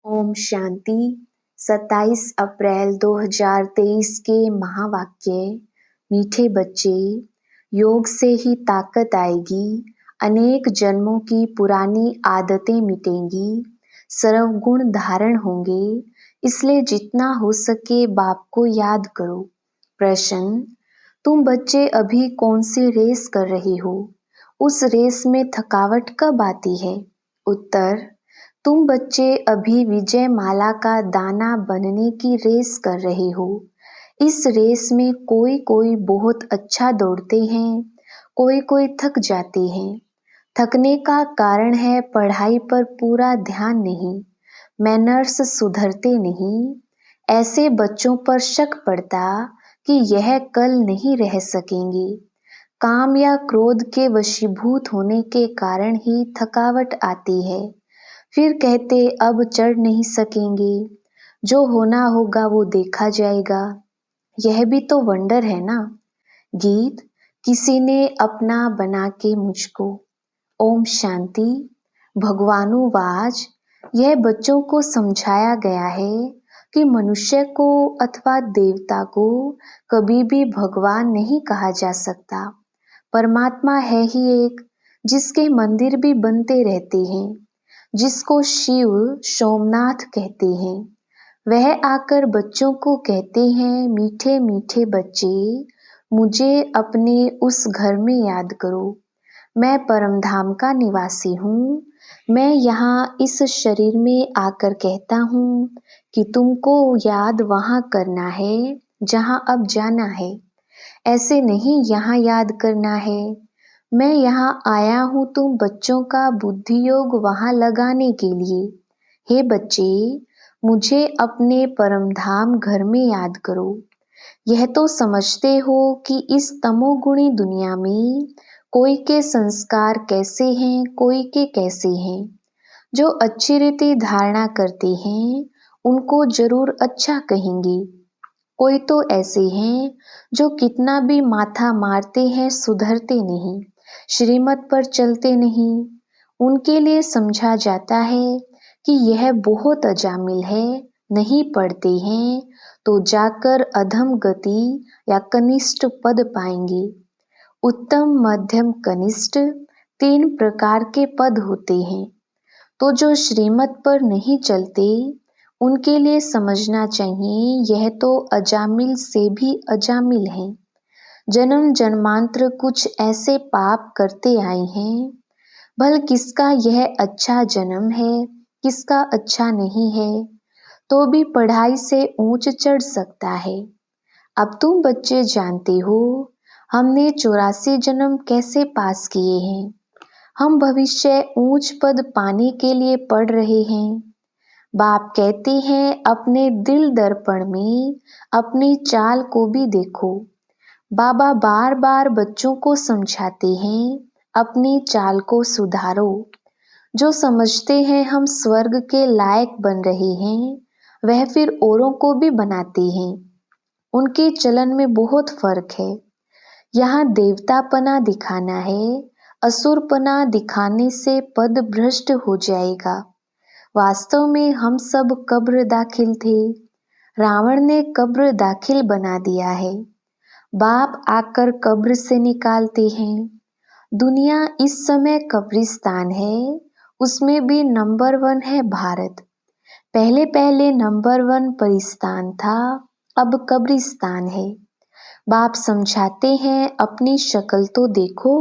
ओम शांति। 27 अप्रैल 2023 के महावाक्य। मीठे बच्चे, योग से ही ताकत आएगी, अनेक जन्मों की पुरानी आदतें मिटेंगी, सर्वगुण धारण होंगे, इसलिए जितना हो सके बाप को याद करो। प्रश्न: तुम बच्चे अभी कौन सी रेस कर रहे हो? उस रेस में थकावट कब आती है? उत्तर: तुम बच्चे अभी विजय माला का दाना बनने की रेस कर रहे हो। इस रेस में कोई कोई बहुत अच्छा दौड़ते हैं, कोई कोई थक जाते हैं। थकने का कारण है पढ़ाई पर पूरा ध्यान नहीं, मैनर्स सुधरते नहीं। ऐसे बच्चों पर शक पड़ता कि यह कल नहीं रह सकेंगे। काम या क्रोध के वशीभूत होने के कारण ही थकावट आती है। फिर कहते अब चढ़ नहीं सकेंगे, जो होना होगा वो देखा जाएगा। यह भी तो वंडर है ना। गीत: किसी ने अपना बना के मुझको। ओम शांति। भगवानुवाच: यह बच्चों को समझाया गया है कि मनुष्य को अथवा देवता को कभी भी भगवान नहीं कहा जा सकता। परमात्मा है ही एक, जिसके मंदिर भी बनते रहते हैं, जिसको शिव सोमनाथ कहते हैं। वह आकर बच्चों को कहते हैं, मीठे मीठे बच्चे, मुझे अपने उस घर में याद करो। मैं परमधाम का निवासी हूँ। मैं यहाँ इस शरीर में आकर कहता हूँ कि तुमको याद वहाँ करना है जहाँ अब जाना है। ऐसे नहीं यहाँ याद करना है। मैं यहाँ आया हूँ तुम बच्चों का बुद्धि योग वहाँ लगाने के लिए। हे बच्चे, मुझे अपने परमधाम घर में याद करो। यह तो समझते हो कि इस तमोगुणी दुनिया में कोई के संस्कार कैसे हैं, कोई के कैसे हैं। जो अच्छी रीति धारणा करते हैं उनको जरूर अच्छा कहेंगे। कोई तो ऐसे हैं जो कितना भी माथा मारते हैं सुधरते नहीं, श्रीमत पर चलते नहीं। उनके लिए समझा जाता है कि यह बहुत अजामिल है, नहीं पढ़ते हैं तो जाकर अधम गति या कनिष्ठ पद पाएंगे। उत्तम, मध्यम, कनिष्ठ 3 प्रकार के पद होते हैं। तो जो श्रीमत पर नहीं चलते उनके लिए समझना चाहिए यह तो अजामिल से भी अजामिल है। जन्म जन्मांतर कुछ ऐसे पाप करते आए हैं। भल किसका यह अच्छा जन्म है, किसका अच्छा नहीं है, तो भी पढ़ाई से ऊंच चढ़ सकता है। अब तुम बच्चे जानते हो हमने 84 जन्म कैसे पास किए हैं। हम भविष्य ऊंच पद पाने के लिए पढ़ रहे हैं। बाप कहते हैं अपने दिल दर्पण में अपनी चाल को भी देखो। बाबा बार बार बच्चों को समझाते हैं अपनी चाल को सुधारो। जो समझते हैं हम स्वर्ग के लायक बन रहे हैं, वह फिर औरों को भी बनाते हैं। उनके चलन में बहुत फर्क है। यहाँ देवतापना दिखाना है, असुरपना दिखाने से पद भ्रष्ट हो जाएगा। वास्तव में हम सब कब्र दाखिल थे। रावण ने कब्र दाखिल बना दिया है। बाप आकर कब्र से निकालते हैं। दुनिया इस समय कब्रिस्तान है, उसमें भी नंबर 1 है भारत। पहले पहले नंबर 1 परिस्तान था, अब कब्रिस्तान है। बाप समझाते हैं अपनी शक्ल तो देखो,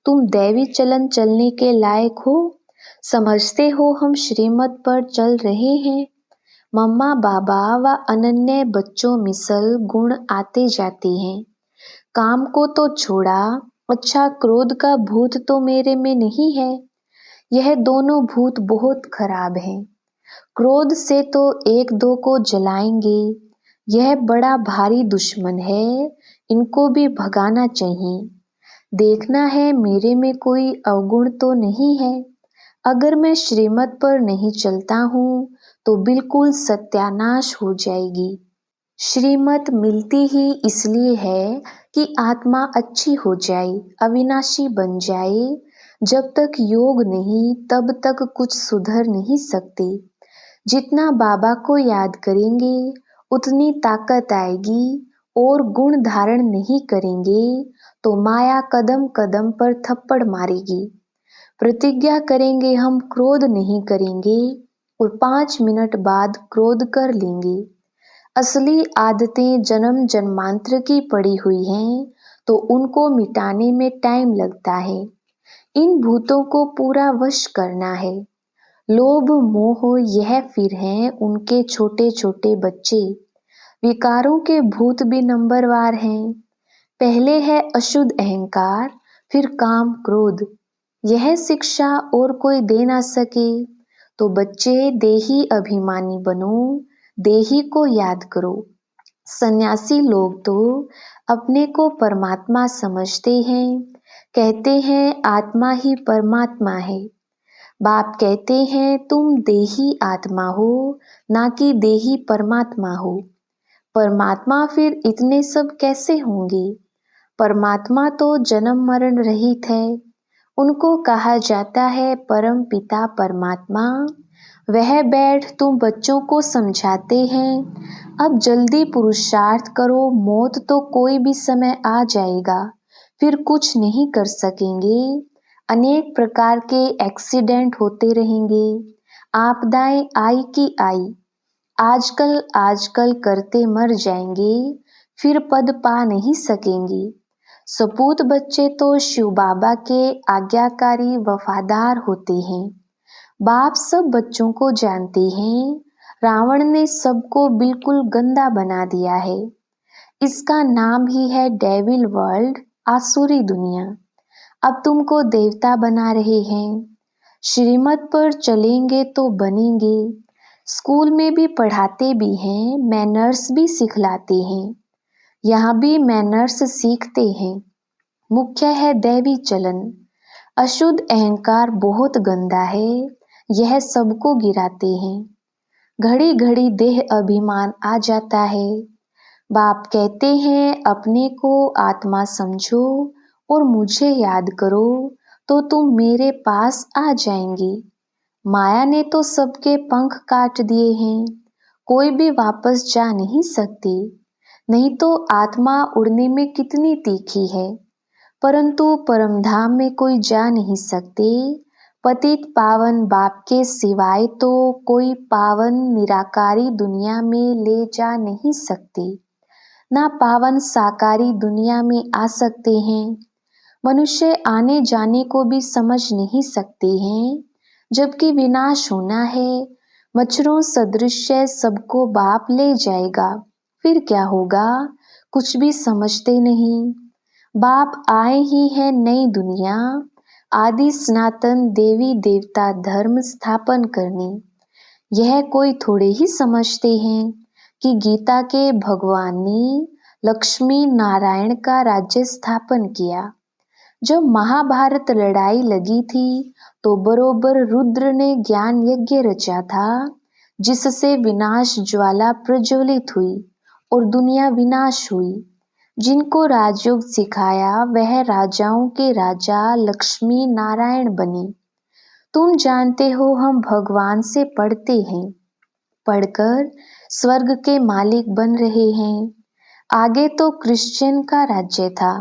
तुम दैवी चलन चलने के लायक हो। समझते हो हम श्रीमत पर चल रहे हैं। मम्मा बाबा व अनन्य बच्चों मिसल गुण आते जाते हैं। काम को तो छोड़ा, अच्छा क्रोध का भूत तो मेरे में नहीं है। यह दोनों भूत बहुत खराब हैं। क्रोध से तो 1-2 को जलाएंगे। यह बड़ा भारी दुश्मन है, इनको भी भगाना चाहिए। देखना है मेरे में कोई अवगुण तो नहीं है। अगर मैं श्रीमत पर नहीं चलता हूँ तो बिल्कुल सत्यानाश हो जाएगी। श्रीमत मिलती ही इसलिए है कि आत्मा अच्छी हो जाए, अविनाशी बन जाए। जब तक योग नहीं तब तक कुछ सुधर नहीं सकते। जितना बाबा को याद करेंगे उतनी ताकत आएगी, और गुण धारण नहीं करेंगे तो माया कदम कदम पर थप्पड़ मारेगी। प्रतिज्ञा करेंगे हम क्रोध नहीं करेंगे, और 5 मिनट बाद क्रोध कर लेंगे। असली आदतें जन्म जन्मांतर की पड़ी हुई हैं, तो उनको मिटाने में टाइम लगता है। इन भूतों को पूरा वश करना है। लोभ मोह यह फिर हैं उनके छोटे छोटे बच्चे। विकारों के भूत भी नंबरवार हैं। पहले है अशुद्ध अहंकार, फिर काम क्रोध। यह शिक्षा और कोई दे ना सके, तो बच्चे देही अभिमानी बनो, देही को याद करो। सन्यासी लोग तो अपने को परमात्मा समझते हैं, कहते हैं आत्मा ही परमात्मा है। बाप कहते हैं तुम देही आत्मा हो, ना कि देही परमात्मा हो। परमात्मा फिर इतने सब कैसे होंगे? परमात्मा तो जन्म मरण रहित है। उनको कहा जाता है परम पिता परमात्मा। वह बैठ तुम बच्चों को समझाते हैं, अब जल्दी पुरुषार्थ करो, मौत तो कोई भी समय आ जाएगा, फिर कुछ नहीं कर सकेंगे। अनेक प्रकार के एक्सीडेंट होते रहेंगे, आपदाएं आई की आई। आजकल आजकल करते मर जाएंगे, फिर पद पा नहीं सकेंगे। सपूत बच्चे तो शिव बाबा के आज्ञाकारी वफादार होते हैं। बाप सब बच्चों को जानते हैं। रावण ने सबको बिल्कुल गंदा बना दिया है। इसका नाम ही है डेविल वर्ल्ड, आसुरी दुनिया। अब तुमको देवता बना रहे हैं। श्रीमत पर चलेंगे तो बनेंगे। स्कूल में भी पढ़ाते भी हैं, मैनर्स भी सिखलाते हैं। यहाँ भी मैनर्स सीखते हैं। मुख्य है दैवी चलन। अशुद्ध अहंकार बहुत गंदा है, यह सबको गिराते हैं। घड़ी घड़ी देह अभिमान आ जाता है। बाप कहते हैं अपने को आत्मा समझो और मुझे याद करो, तो तुम मेरे पास आ जाएंगे। माया ने तो सबके पंख काट दिए हैं, कोई भी वापस जा नहीं सकती। नहीं तो आत्मा उड़ने में कितनी तीखी है, परंतु परमधाम में कोई जा नहीं सकते। पतित पावन बाप के सिवाय तो कोई पावन निराकारी दुनिया में ले जा नहीं सकते, ना पावन साकारी दुनिया में आ सकते हैं। मनुष्य आने जाने को भी समझ नहीं सकते हैं, जबकि विनाश होना है। मच्छरों सदृश सबको बाप ले जाएगा, फिर क्या होगा? कुछ भी समझते नहीं। बाप आए ही है नई दुनिया, आदि सनातन देवी देवता धर्म स्थापन करने। यह कोई थोड़े ही समझते हैं कि गीता के भगवान ने लक्ष्मी नारायण का राज्य स्थापन किया। जब महाभारत लड़ाई लगी थी तो बरोबर रुद्र ने ज्ञान यज्ञ रचा था, जिससे विनाश ज्वाला प्रज्वलित हुई और दुनिया विनाश हुई। जिनको राजयोग सिखाया वह राजाओं के राजा लक्ष्मी नारायण बने। तुम जानते हो हम भगवान से पढ़ते हैं, पढ़कर स्वर्ग के मालिक बन रहे हैं। आगे तो क्रिश्चियन का राज्य था,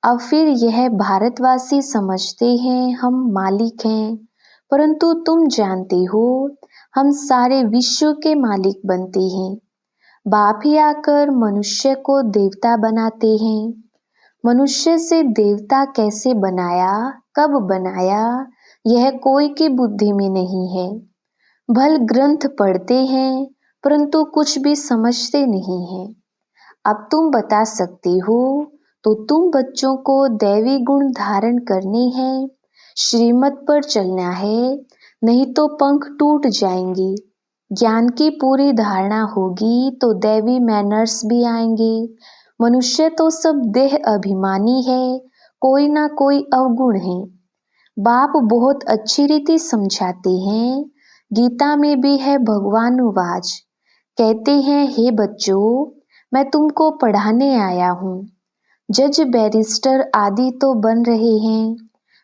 अब फिर यह भारतवासी समझते हैं हम मालिक हैं। परंतु तुम जानते हो हम सारे विश्व के मालिक बनते हैं। बाप ही आकर मनुष्य को देवता बनाते हैं। मनुष्य से देवता कैसे बनाया, कब बनाया, यह कोई की बुद्धि में नहीं है। भल ग्रंथ पढ़ते हैं, परंतु कुछ भी समझते नहीं हैं। अब तुम बता सकते हो, तो तुम बच्चों को दैवी गुण धारण करने हैं, श्रीमत पर चलना है, नहीं तो पंख टूट जाएंगे। ज्ञान की पूरी धारणा होगी तो दैवी मैनर्स भी आएंगे। मनुष्य तो सब देह अभिमानी है, कोई ना कोई अवगुण है। बाप बहुत अच्छी रीति समझाते हैं। गीता में भी है भगवानुवाच, कहते हैं हे बच्चों, मैं तुमको पढ़ाने आया हूँ। जज बैरिस्टर आदि तो बन रहे हैं,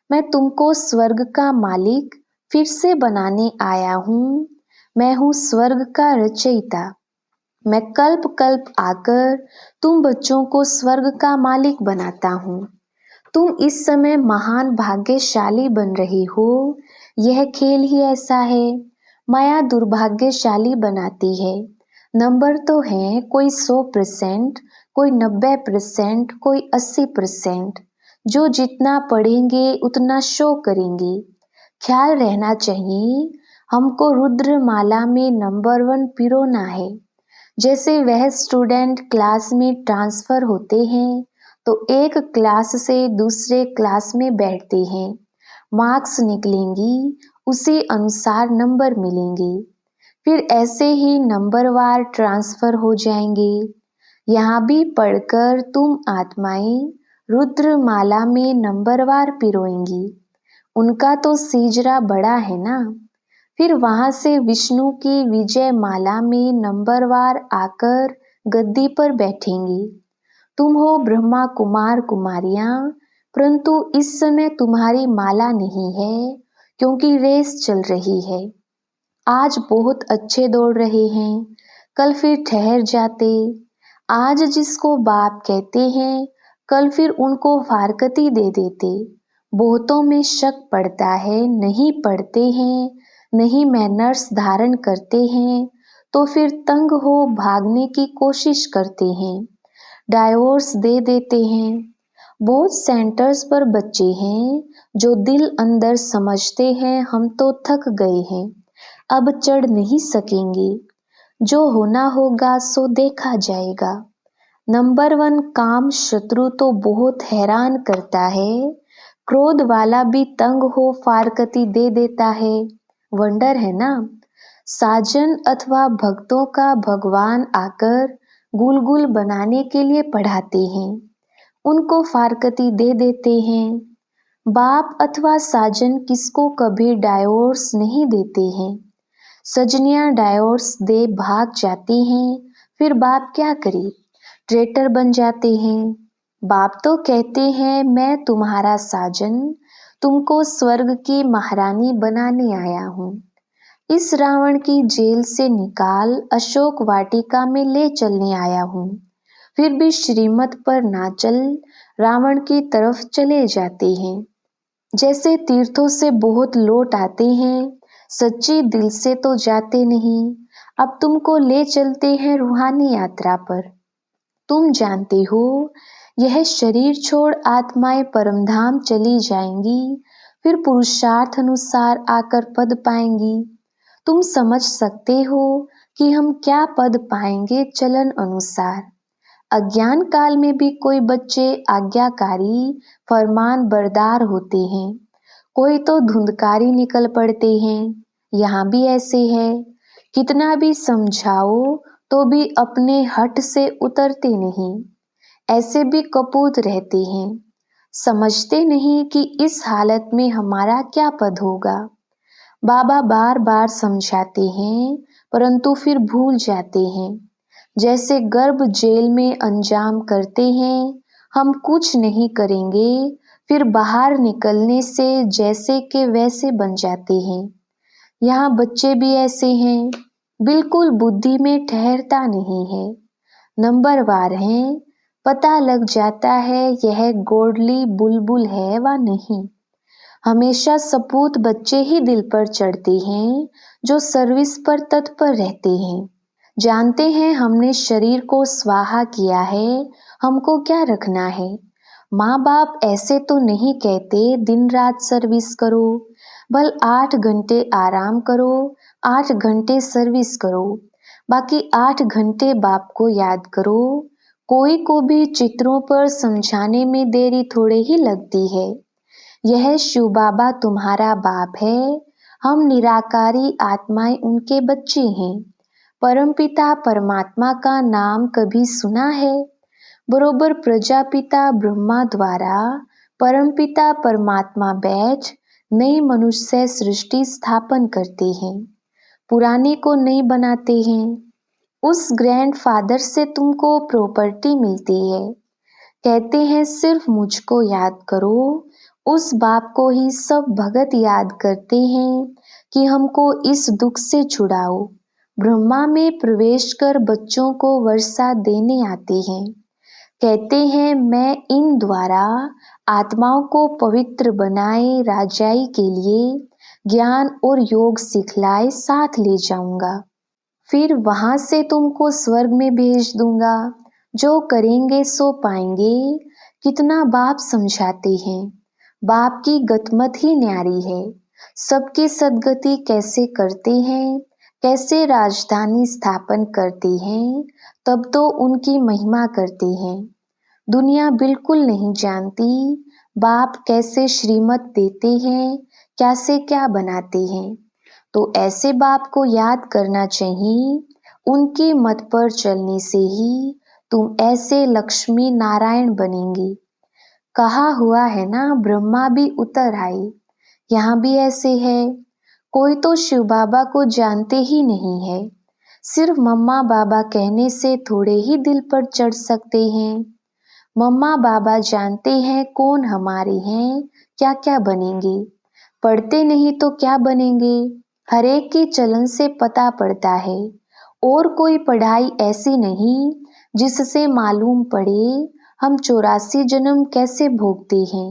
मैं तुमको स्वर्ग का मालिक फिर से बनाने आया हूँ। मैं हूँ स्वर्ग का रचयिता। मैं कल्प कल्प आकर तुम बच्चों को स्वर्ग का मालिक बनाता हूँ। तुम इस समय महान भाग्यशाली बन रही हो। यह खेल ही ऐसा है। माया दुर्भाग्यशाली बनाती है। नंबर तो हैं कोई 100%, कोई 90%, कोई 80%। जो जितना पढ़ेंगे उतना शो करेंगे। ख्याल रहना चाहिए, हमको रुद्रमाला में नंबर 1 पिरोना है। जैसे वह स्टूडेंट क्लास में ट्रांसफर होते हैं तो एक क्लास से दूसरे क्लास में बैठते हैं। मार्क्स निकलेंगी, उसी अनुसार नंबर मिलेंगे। फिर ऐसे ही नंबरवार ट्रांसफर हो जाएंगे। यहाँ भी पढ़कर तुम आत्माएं रुद्रमाला में नंबरवार पिरोएंगी। उनका तो सीजरा बड़ा है ना। फिर वहां से विष्णु की विजय माला में नंबरवार आकर गद्दी पर बैठेंगी। तुम हो ब्रह्मा कुमार कुमारियां, परंतु इस समय तुम्हारी माला नहीं है, क्योंकि रेस चल रही है। आज बहुत अच्छे दौड़ रहे हैं, कल फिर ठहर जाते। आज जिसको बाप कहते हैं, कल फिर उनको फारकती दे देते। बहुतों में शक पड़ता है, नहीं पढ़ते हैं, नहीं मैनर्स धारण करते हैं, तो फिर तंग हो भागने की कोशिश करते हैं, डाइवोर्स दे देते हैं। बहुत सेंटर्स पर बच्चे हैं जो दिल अंदर समझते हैं हम तो थक गए हैं, अब चढ़ नहीं सकेंगे। जो होना होगा सो देखा जाएगा। नंबर 1 काम शत्रु तो बहुत हैरान करता है। क्रोध वाला भी तंग हो फारकती दे देता है। वंडर है ना। साजन अथवा भक्तों का भगवान आकर गुलगुल बनाने के लिए पढ़ाते हैं, उनको फारकती दे देते हैं। बाप अथवा साजन किसको कभी डाइवोर्स नहीं देते हैं। सजनियां डाइवोर्स दे भाग जाती हैं, फिर बाप क्या करे, ट्रेटर बन जाते हैं। बाप तो कहते हैं मैं तुम्हारा साजन, तुमको स्वर्ग की महारानी बनाने आया हूँ। इस रावण की जेल से निकाल अशोक वाटिका में ले चलने आया हूँ। फिर भी श्रीमत पर ना चल, रावण की तरफ चले जाते हैं। जैसे तीर्थों से बहुत लौट आते हैं, सच्ची दिल से तो जाते नहीं। अब तुमको ले चलते हैं रूहानी यात्रा पर। तुम जानते हो, यह शरीर छोड़ आत्माएं परमधाम चली जाएंगी, फिर पुरुषार्थ अनुसार आकर पद पाएंगी। तुम समझ सकते हो कि हम क्या पद पाएंगे चलन अनुसार। अज्ञान काल में भी कोई बच्चे आज्ञाकारी फरमान बरदार होते हैं, कोई तो धुंधकारी निकल पड़ते हैं। यहाँ भी ऐसे है, कितना भी समझाओ तो भी अपने हट से उतरते नहीं। ऐसे भी कपूत रहते हैं, समझते नहीं कि इस हालत में हमारा क्या पद होगा। बाबा बार बार समझाते हैं, परंतु फिर भूल जाते हैं। जैसे गर्भ जेल में अंजाम करते हैं, हम कुछ नहीं करेंगे, फिर बाहर निकलने से जैसे के वैसे बन जाते हैं। यहाँ बच्चे भी ऐसे हैं, बिल्कुल बुद्धि में ठहरता नहीं है। नंबरवार हैं, पता लग जाता है यह गोडली बुलबुल है व नहीं। हमेशा सपूत बच्चे ही दिल पर चढ़ते हैं, जो सर्विस पर तत्पर रहते हैं। जानते हैं हमने शरीर को स्वाहा किया है, हमको क्या रखना है। माँ बाप ऐसे तो नहीं कहते दिन रात सर्विस करो, बल 8 घंटे आराम करो, 8 घंटे सर्विस करो, बाकी 8 घंटे बाप को याद करो। कोई को भी चित्रों पर समझाने में देरी थोड़े ही लगती है। यह शिव बाबा तुम्हारा बाप है, हम निराकारी आत्माएं उनके बच्चे हैं। परमपिता परमात्मा का नाम कभी सुना है? बरोबर प्रजापिता ब्रह्मा द्वारा परमपिता परमात्मा बैठ नई मनुष्य सृष्टि स्थापन करते हैं, पुराने को नहीं बनाते हैं। उस ग्रैंडफादर से तुमको प्रॉपर्टी मिलती है। कहते हैं सिर्फ मुझको याद करो, उस बाप को ही सब भगत याद करते हैं कि हमको इस दुख से छुड़ाओ। ब्रह्मा में प्रवेश कर बच्चों को वर्षा देने आते हैं। कहते हैं मैं इन द्वारा आत्माओं को पवित्र बनाए राजाई के लिए ज्ञान और योग सिखलाए साथ ले जाऊंगा। फिर वहां से तुमको स्वर्ग में भेज दूंगा। जो करेंगे सो पाएंगे। कितना बाप समझाते हैं। बाप की गतमत ही न्यारी है। सबकी सद्गति कैसे करते हैं, कैसे राजधानी स्थापन करते हैं, तब तो उनकी महिमा करते हैं। दुनिया बिल्कुल नहीं जानती बाप कैसे श्रीमत देते हैं, कैसे क्या बनाते हैं। तो ऐसे बाप को याद करना चाहिए। उनकी मत पर चलने से ही तुम ऐसे लक्ष्मी नारायण बनेंगे। कहा हुआ है ना, ब्रह्मा भी उतर आए। यहाँ भी ऐसे है। कोई तो शिव बाबा को जानते ही नहीं है। सिर्फ मम्मा बाबा कहने से थोड़े ही दिल पर चढ़ सकते हैं। मम्मा बाबा जानते हैं कौन हमारे हैं, क्या क्या बनेंगे। पढ़ते नहीं तो क्या बनेंगे, हर एक की चलन से पता पड़ता है। और कोई पढ़ाई ऐसी नहीं जिससे मालूम पड़े हम 84 जन्म कैसे भोगते हैं।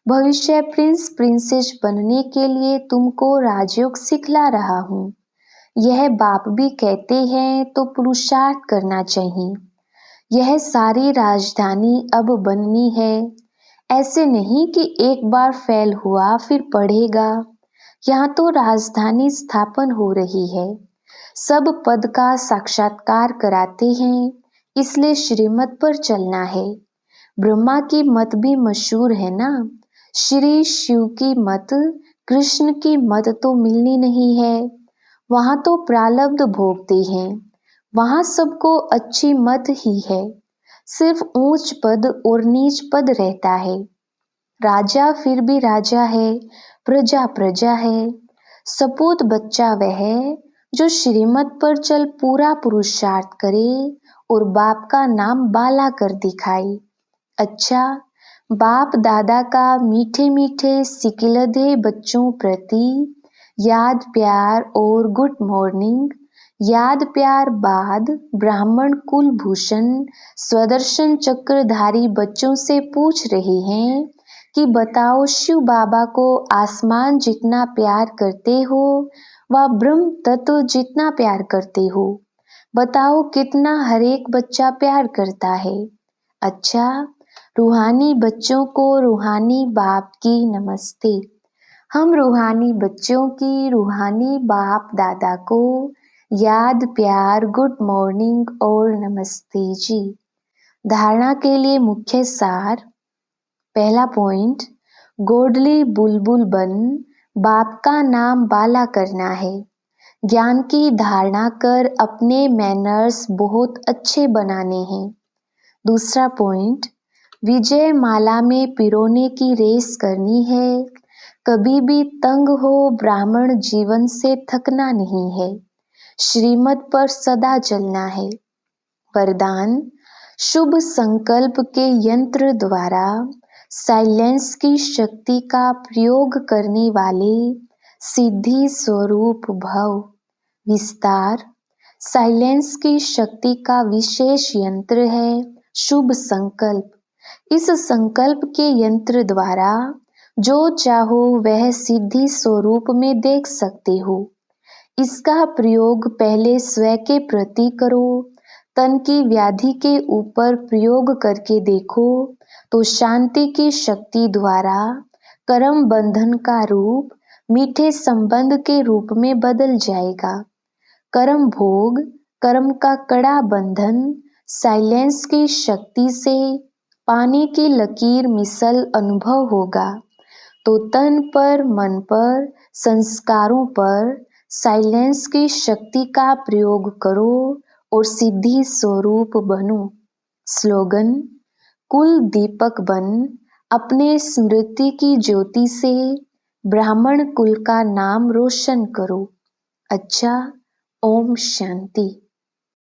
भविष्य प्रिंस प्रिंसेस बनने के लिए तुमको राजयोग सिखला रहा हूँ। यह बाप भी कहते हैं तो पुरुषार्थ करना चाहिए। यह सारी राजधानी अब बननी है। ऐसे नहीं कि एक बार फेल हुआ फिर पढ़ेगा। यहाँ तो राजधानी स्थापन हो रही है। सब पद का साक्षात्कार कराते हैं, इसलिए श्रीमत पर चलना है। ब्रह्मा की मत भी मशहूर है ना। श्री शिव की मत, कृष्ण की मत तो मिलनी नहीं है। वहाँ तो प्रारब्ध भोगते हैं। वहाँ सबको अच्छी मत ही है। सिर्फ ऊंच पद और नीच पद रहता है। राजा फिर भी राजा है, प्रजा प्रजा है। सपूत बच्चा वह है जो श्रीमत पर चल पूरा पुरुषार्थ करे और बाप का नाम बाला कर दिखाए। अच्छा, बाप दादा का मीठे मीठे सिकिलधे बच्चों प्रति याद प्यार और गुड मॉर्निंग। याद प्यार बाद ब्राह्मण कुलभूषण स्वदर्शन चक्रधारी बच्चों से पूछ रहे हैं कि बताओ शिव बाबा को आसमान जितना प्यार करते हो व ब्रह्म तत्व जितना प्यार करते हो। बताओ कितना हर एक बच्चा प्यार करता है। अच्छा, रूहानी बच्चों को रूहानी बाप की नमस्ते। हम रूहानी बच्चों की रूहानी बाप दादा को याद प्यार गुड मॉर्निंग और नमस्ते जी। धारणा के लिए मुख्य सार। पहला पॉइंट, गोडली बुलबुल बन बाप का नाम बाला करना है। ज्ञान की धारणा कर अपने मैनर्स बहुत अच्छे बनाने हैं। दूसरा पॉइंट, विजय माला में पिरोने की रेस करनी है। कभी भी तंग हो ब्राह्मण जीवन से थकना नहीं है। श्रीमत पर सदा चलना है। वरदान, शुभ संकल्प के यंत्र द्वारा साइलेंस की शक्ति का प्रयोग करने वाले सिद्धि स्वरूप भव। विस्तार, साइलेंस की शक्ति का विशेष यंत्र है शुभ संकल्प। इस संकल्प के यंत्र द्वारा जो चाहो वह सिद्धि स्वरूप में देख सकते हो। इसका प्रयोग पहले स्वयं के प्रति करो। तन की व्याधि के ऊपर प्रयोग करके देखो तो शांति की शक्ति द्वारा कर्म बंधन का रूप मीठे संबंध के रूप में बदल जाएगा। कर्म भोग, कर्म का कड़ा बंधन साइलेंस की शक्ति से पानी की लकीर मिसल अनुभव होगा। तो तन पर, मन पर, संस्कारों पर साइलेंस की शक्ति का प्रयोग करो और सिद्धि स्वरूप बनो। स्लोगन, कुल दीपक बन अपने स्मृति की ज्योति से ब्राह्मण कुल का नाम रोशन करो। अच्छा, ओम शांति।